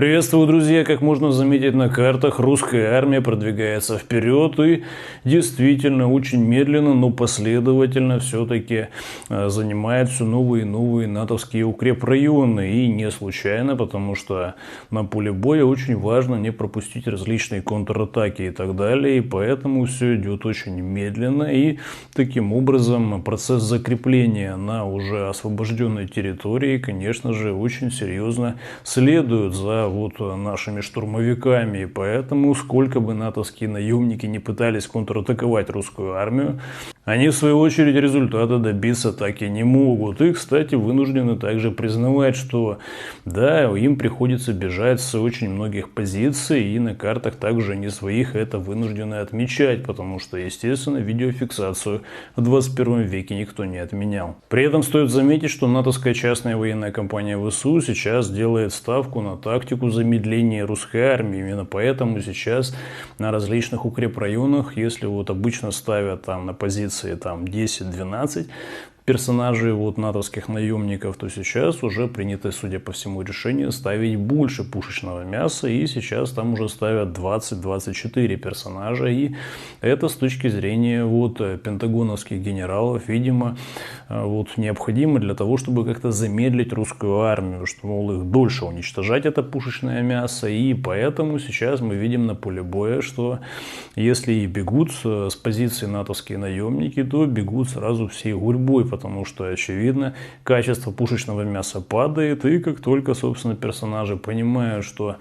Приветствую, друзья! Как можно заметить на картах, русская армия продвигается вперед и действительно очень медленно, но последовательно все-таки занимает все новые и новые натовские укрепрайоны. И не случайно, потому что на поле боя очень важно не пропустить различные контратаки и так далее. И поэтому все идет очень медленно. И таким образом процесс закрепления на уже освобожденной территории, конечно же, очень серьезно следует за нашими штурмовиками, и поэтому сколько бы натовские наемники не пытались контратаковать русскую армию, они в свою очередь результата добиться так и не могут. И, кстати, вынуждены также признавать, что да, им приходится бежать с очень многих позиций, и на картах также они своих это вынуждены отмечать, потому что, естественно, видеофиксацию в 21 веке никто не отменял. При этом стоит заметить, что натовская частная военная компания ВСУ сейчас делает ставку на тактику замедления русской армии. Именно поэтому сейчас на различных укрепрайонах, если обычно ставят там на позиции 10-12 персонажей натовских наемников, то сейчас уже принято, судя по всему, решение ставить больше пушечного мяса, и сейчас там уже ставят 20-24 персонажа, и это с точки зрения пентагоновских генералов, видимо, необходимо для того, чтобы как-то замедлить русскую армию, что, мол, их дольше уничтожать это пушечное мясо, и поэтому сейчас мы видим на поле боя, что если и бегут с позиции натовские наемники, то бегут сразу всей гурьбой, потому что, очевидно, качество пушечного мяса падает, и как только, собственно, персонажи понимают, что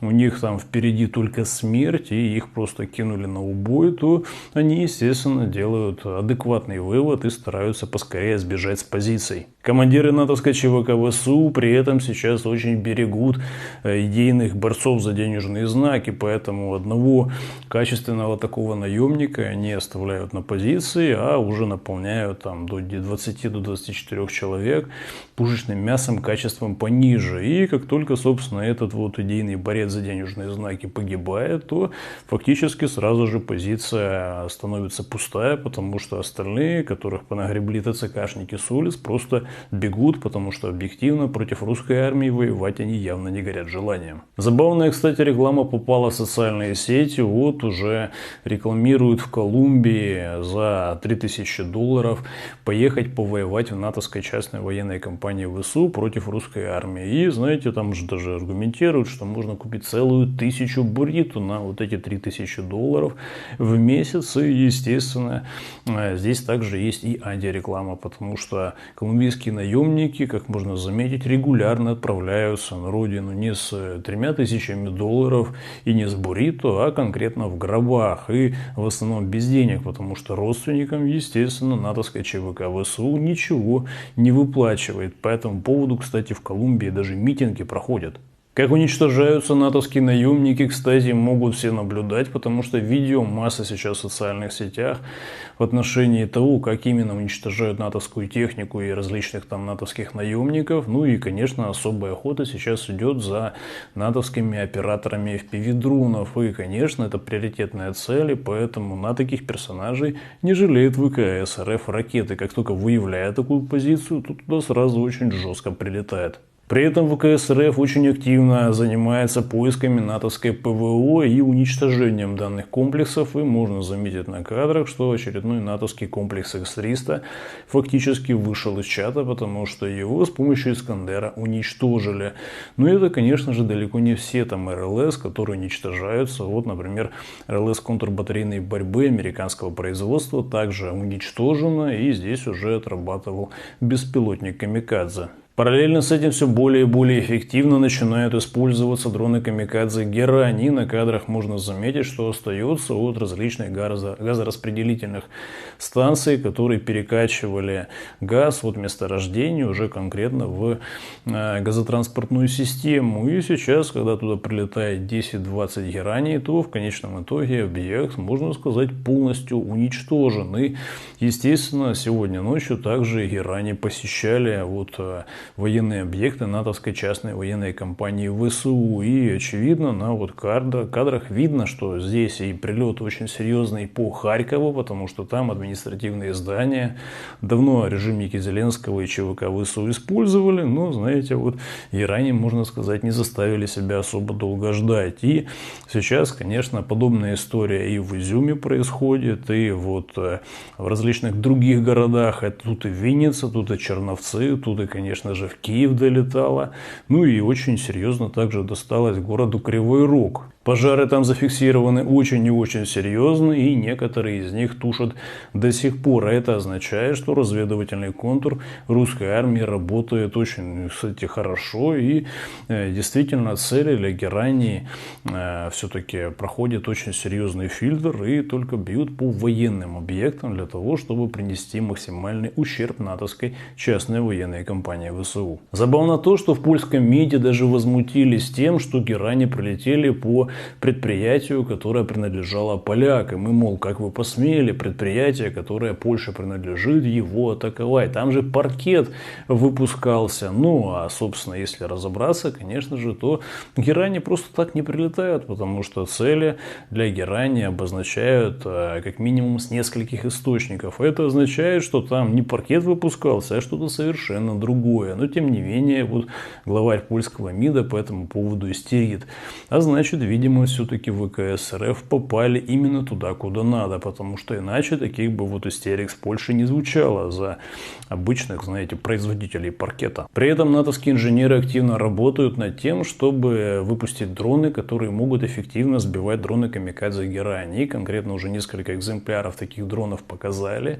у них там впереди только смерть, и их просто кинули на убой, то они, естественно, делают адекватный вывод и стараются поскорее сбежать с позиций. Командиры натовской ЧВК ВСУ при этом сейчас очень берегут идейных борцов за денежные знаки, поэтому одного качественного такого наемника они оставляют на позиции, а уже наполняют там до 20-24 человек пушечным мясом качеством пониже. И как только, собственно, этот идейный борец за денежные знаки погибает, то фактически сразу же позиция становится пустая, потому что остальные, которых понагребли ТЦКшники с улиц, просто бегут, потому что объективно против русской армии воевать они явно не горят желанием. Забавная, кстати, реклама попала в социальные сети. Уже рекламируют в Колумбии за $3000 поехать повоевать в натовской частной военной компании ВСУ против русской армии. И, знаете, там же даже аргументируют, что можно купить целую 1000 буррито на эти $3000 в месяц. И, естественно, здесь также есть и антиреклама, потому что колумбийские наемники, как можно заметить, регулярно отправляются на родину не с $3000 и не с буррито, а конкретно в гробах, и в основном без денег, потому что родственникам, естественно, натовская ЧВК ВСУ ничего не выплачивает. По этому поводу, кстати, в Колумбии даже митинги проходят. Как уничтожаются натовские наемники, кстати, могут все наблюдать, потому что видео масса сейчас в социальных сетях в отношении того, как именно уничтожают натовскую технику и различных там натовских наемников. Ну и, конечно, особая охота сейчас идет за натовскими операторами FPV-дронов. И, конечно, это приоритетная цель, и поэтому на таких персонажей не жалеет ВКС РФ ракеты. Как только выявляет такую позицию, то туда сразу очень жестко прилетает. При этом ВКС РФ очень активно занимается поисками натовской ПВО и уничтожением данных комплексов. И можно заметить на кадрах, что очередной натовский комплекс С-300 фактически вышел из чата, потому что его с помощью Искандера уничтожили. Но это, конечно же, далеко не все там РЛС, которые уничтожаются. Например, РЛС контрбатарейной борьбы американского производства также уничтожена, и здесь уже отрабатывал беспилотник «Камикадзе». Параллельно с этим все более и более эффективно начинают использоваться дроны «Камикадзе» «Герань». И на кадрах можно заметить, что остается от различных газораспределительных станций, которые перекачивали газ от месторождения уже конкретно в газотранспортную систему. И сейчас, когда туда прилетает 10-20 «Гераней», то в конечном итоге объект, можно сказать, полностью уничтожен. И, естественно, сегодня ночью также «Герани» посещали военные объекты натовской частной военной компании ВСУ. И очевидно, на вот кадрах видно, что здесь и прилет очень серьезный по Харькову, потому что там административные здания давно режимники Зеленского и ЧВК ВСУ использовали, но, знаете, вот иране, можно сказать, не заставили себя особо долго ждать. И сейчас, конечно, подобная история и в Изюме происходит, и вот в различных других городах. Это тут и Винница, тут и Черновцы, тут и, конечно же, в Киев долетало. Ну и очень серьезно также досталось городу Кривой Рог. Пожары там зафиксированы очень и очень серьезно, и некоторые из них тушат до сих пор. А это означает, что разведывательный контур русской армии работает очень, кстати, хорошо, и действительно цели для Герани все-таки проходят очень серьезный фильтр и только бьют по военным объектам для того, чтобы принести максимальный ущерб натовской частной военной компании ВСУ. Забавно то, что в польском МИДе даже возмутились тем, что Герани прилетели по предприятию, которое принадлежало полякам. И, мол, как вы посмели предприятие, которое Польше принадлежит, его атаковать? Там же паркет выпускался. Ну, а, собственно, если разобраться, конечно же, то Герани просто так не прилетают, потому что цели для Герани обозначают как минимум с нескольких источников. Это означает, что там не паркет выпускался, а что-то совершенно другое. Но, тем не менее, вот главарь польского МИДа по этому поводу истерит. А значит, видимо, все-таки ВКС РФ попали именно туда, куда надо, потому что иначе таких бы вот истерик с Польши не звучало за обычных, знаете, производителей паркета. При этом натовские инженеры активно работают над тем, чтобы выпустить дроны, которые могут эффективно сбивать дроны камикадзе Герани. И конкретно уже несколько экземпляров таких дронов показали.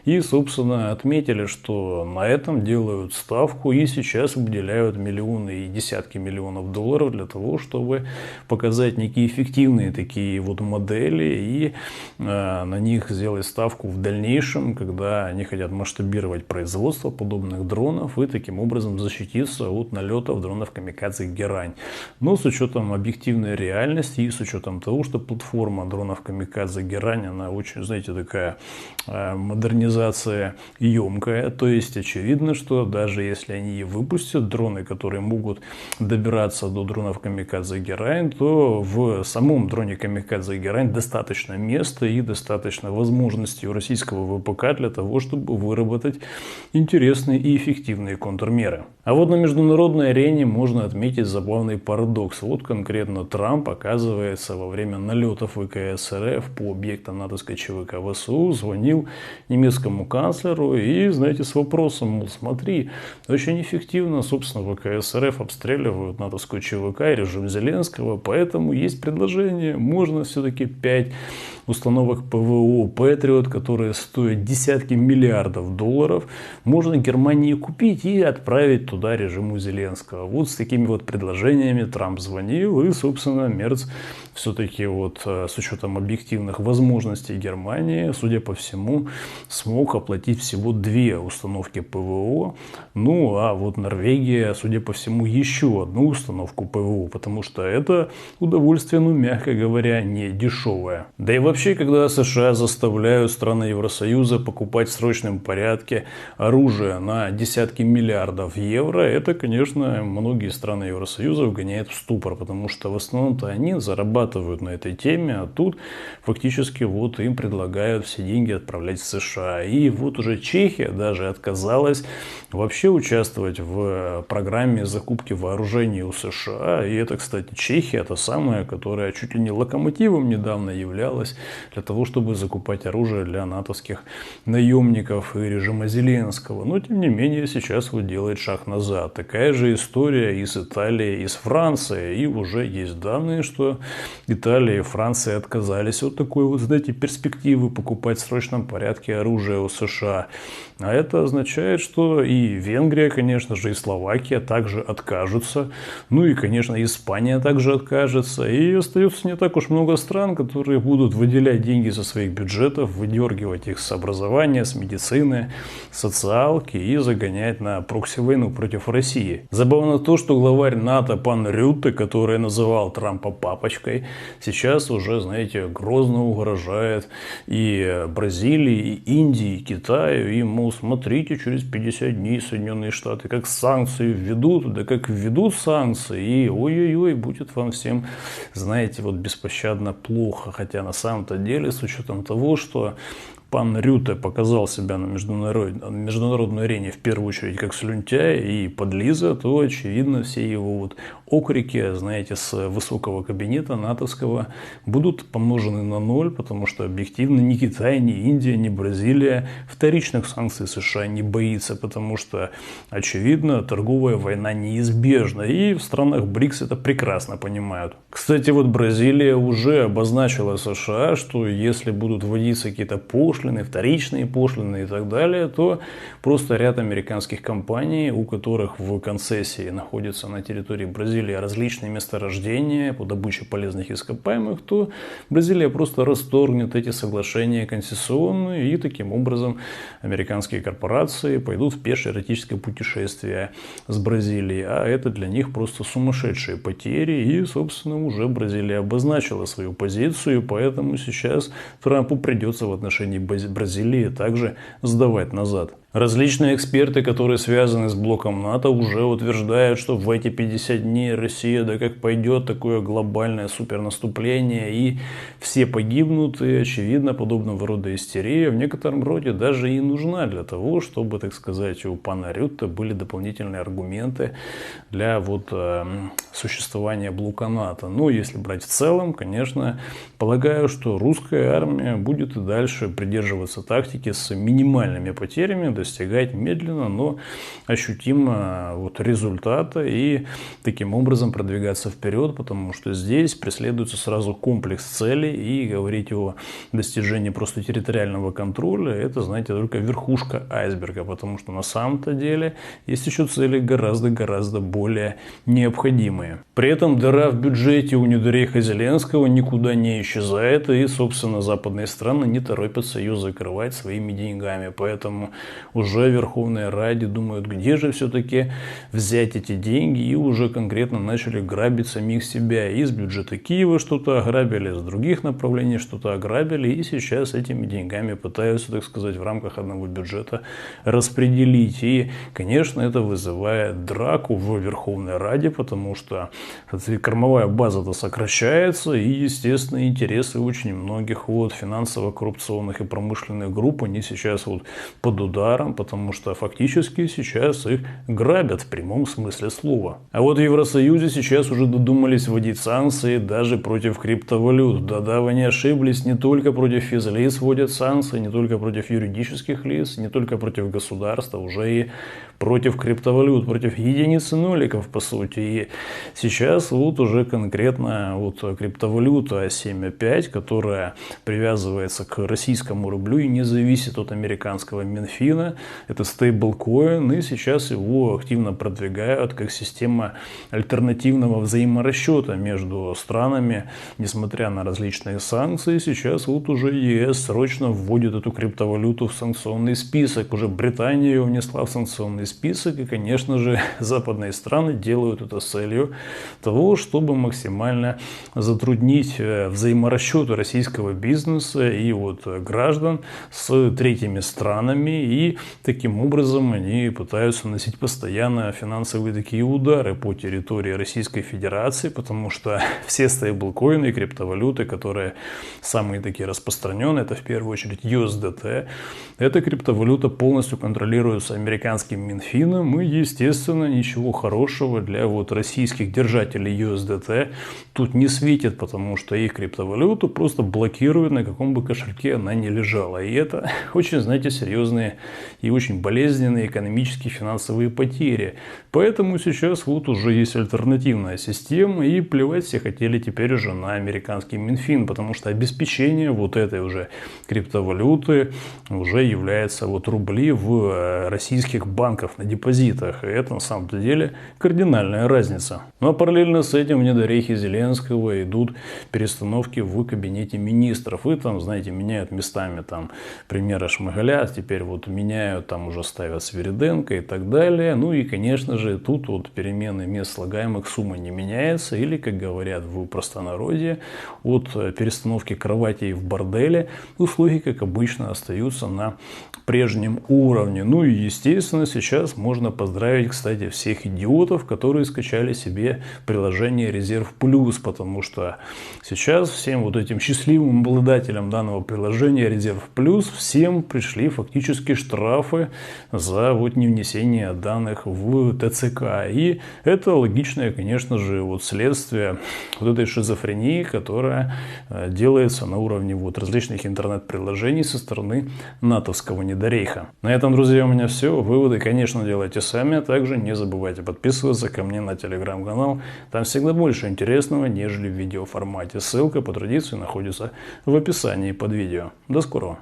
И, собственно, отметили, что на этом делают ставку и сейчас выделяют миллионы и десятки миллионов долларов для того, чтобы показать некие эффективные такие вот модели и на них сделать ставку в дальнейшем, когда они хотят масштабировать производство подобных дронов и таким образом защититься от налетов дронов камикадзе Герань. Но с учетом объективной реальности и с учетом того, что платформа дронов камикадзе Герань, она очень, знаете, такая модернизация емкая, то есть очевидно, что даже если они и выпустят дроны, которые могут добираться до дронов камикадзе Герань, то в самом дроне камикадзе Герань достаточно места и достаточно возможностей у российского ВПК для того, чтобы выработать интересные и эффективные контрмеры. А вот на международной арене можно отметить забавный парадокс. Вот конкретно Трамп, оказывается, во время налетов ВКС РФ по объектам натовской ЧВК ВСУ звонил немецкому канцлеру и, знаете, с вопросом, мол, смотри, очень эффективно, собственно, ВКС РФ обстреливают натовскую ЧВК и режим Зеленского, поэтому есть предложение, можно все-таки 5 установок ПВО Patriot, которые стоят десятки миллиардов долларов, можно Германии купить и отправить туда режиму Зеленского. Вот с такими вот предложениями Трамп звонил, и, собственно, Мерц все-таки вот с учетом объективных возможностей Германии, судя по всему, смог оплатить всего 2 установки ПВО. Ну, а вот Норвегия, судя по всему, еще одну установку ПВО, потому что это удовольствие, ну, мягко говоря, не дешевое. Да и вообще, когда США заставляют страны Евросоюза покупать в срочном порядке оружие на десятки миллиардов евро, это, конечно, многие страны Евросоюза вгоняет в ступор, потому что в основном-то они зарабатывают на этой теме, а тут фактически вот им предлагают все деньги отправлять в США. И вот уже Чехия даже отказалась вообще участвовать в программе закупки вооружений у США. И это, кстати, Чехия, та самая, которая чуть ли не локомотивом недавно являлась для того, чтобы закупать оружие для натовских наемников и режима Зеленского. Но, тем не менее, сейчас вот делает шаг назад. Такая же история и с Италией, и с Францией. И уже есть данные, что Италия и Франция отказались от такой вот, знаете, перспективы покупать в срочном порядке оружие у США. А это означает, что и Венгрия, конечно же, и Словакия также откажутся. Ну и, конечно, Испания также откажется. И остается не так уж много стран, которые будут выделять деньги со своих бюджетов, выдергивать их с образования, с медицины, социалки и загонять на прокси-войну против России. Забавно то, что главарь НАТО пан Рютте, который называл Трампа папочкой, который сейчас уже, знаете, грозно угрожает и Бразилии, и Индии, и Китаю. И, мол, смотрите, через 50 дней Соединенные Штаты как санкции введут, да как введут санкции, и ой-ой-ой, будет вам всем, знаете, вот беспощадно плохо. Хотя на самом-то деле, с учетом того, что пан Рюте показал себя на международной арене в первую очередь как слюнтяй и подлиза, то, очевидно, все его вот окрики, знаете, с высокого кабинета натовского будут помножены на ноль, потому что объективно ни Китай, ни Индия, ни Бразилия вторичных санкций США не боится, потому что, очевидно, торговая война неизбежна, и в странах БРИКС это прекрасно понимают. Кстати, вот Бразилия уже обозначила США, что если будут вводиться какие-то пошлины, вторичные пошлины и так далее, то просто ряд американских компаний, у которых в концессии находятся на территории Бразилии различные месторождения по добыче полезных ископаемых, то Бразилия просто расторгнет эти соглашения концессионные, и таким образом американские корпорации пойдут в пешее эротическое путешествие с Бразилией, а это для них просто сумасшедшие потери, и, собственно, уже Бразилия обозначила свою позицию, поэтому сейчас Трампу придется в отношении Бразилии также сдавать назад. Различные эксперты, которые связаны с блоком НАТО, уже утверждают, что в эти 50 дней Россия, да как пойдет такое глобальное супернаступление, и все погибнут, и, очевидно, подобного рода истерия в некотором роде даже и нужна для того, чтобы, так сказать, у пана Рютте были дополнительные аргументы для вот существования блока НАТО. Но если брать в целом, конечно, полагаю, что русская армия будет и дальше придерживаться тактики с минимальными потерями, достигать медленно, но ощутимо вот результата и таким образом продвигаться вперед, потому что здесь преследуется сразу комплекс целей, и говорить о достижении просто территориального контроля — это, знаете, только верхушка айсберга, потому что на самом-то деле есть еще цели гораздо более необходимые. При этом дыра в бюджете у Недорейха Зеленского никуда не исчезает, и, собственно, западные страны не торопятся ее закрывать своими деньгами, поэтому уже в Верховной Раде думают, где же все-таки взять эти деньги, и уже конкретно начали грабить самих себя. Из бюджета Киева что-то ограбили, из других направлений что-то ограбили, и сейчас этими деньгами пытаются, так сказать, в рамках одного бюджета распределить. И, конечно, это вызывает драку в Верховной Раде, потому что кормовая база-то сокращается, и, естественно, интересы очень многих вот финансово-коррупционных и промышленных групп, они сейчас вот под ударом, потому что фактически сейчас их грабят в прямом смысле слова. А вот в Евросоюзе сейчас уже додумались вводить санкции даже против криптовалют. Да-да, вы не ошиблись, не только против физлиц вводят санкции, не только против юридических лиц, не только против государства, уже и против криптовалют, против единицы ноликов, по сути. И сейчас вот уже конкретно вот криптовалюта 7.5, которая привязывается к российскому рублю и не зависит от американского Минфина, это стейблкоин, и сейчас его активно продвигают как система альтернативного взаиморасчета между странами, несмотря на различные санкции. Сейчас вот уже ЕС срочно вводит эту криптовалюту в санкционный список, уже Британия ее внесла в санкционный список, и, конечно же, западные страны делают это с целью того, чтобы максимально затруднить взаиморасчеты российского бизнеса и вот граждан с третьими странами, и таким образом они пытаются наносить постоянно финансовые такие удары по территории Российской Федерации, потому что все стейблкоины и криптовалюты, которые самые такие распространенные, это в первую очередь USDT, эта криптовалюта полностью контролируется американским Минфином, и, естественно, ничего хорошего для вот российских держателей USDT тут не светит, потому что их криптовалюту просто блокируют, на каком бы кошельке она ни лежала. И это очень, знаете, серьезные и очень болезненные экономические финансовые потери. Поэтому сейчас вот уже есть альтернативная система, и плевать все хотели теперь уже на американский Минфин, потому что обеспечение вот этой уже криптовалюты уже является вот рубли в российских банках банков на депозитах. И это на самом деле кардинальная разница. Ну а параллельно с этим в недорейхе Зеленского идут перестановки в кабинете министров. И там, знаете, меняют местами там премьера Шмыгаля, теперь вот меняют, там уже ставят Свириденко и так далее. Ну и, конечно же, тут вот перемены мест слагаемых сумма не меняется. Или, как говорят в простонародье, от перестановки кроватей в борделе услуги, как обычно, остаются на прежнем уровне. Ну и, естественно, сейчас можно поздравить, кстати, всех идиотов, которые скачали себе приложение Резерв Плюс, потому что сейчас всем вот этим счастливым обладателям данного приложения Резерв Плюс всем пришли фактически штрафы за вот невнесение данных в ТЦК. И это логичное, конечно же, вот следствие вот этой шизофрении, которая делается на уровне вот различных интернет-приложений со стороны натовского недорейха. На этом, друзья, у меня все. Выводы, конечно, делайте сами. А также не забывайте подписываться ко мне на телеграм-канал. Там всегда больше интересного, нежели в видеоформате. Ссылка по традиции находится в описании под видео. До скорого.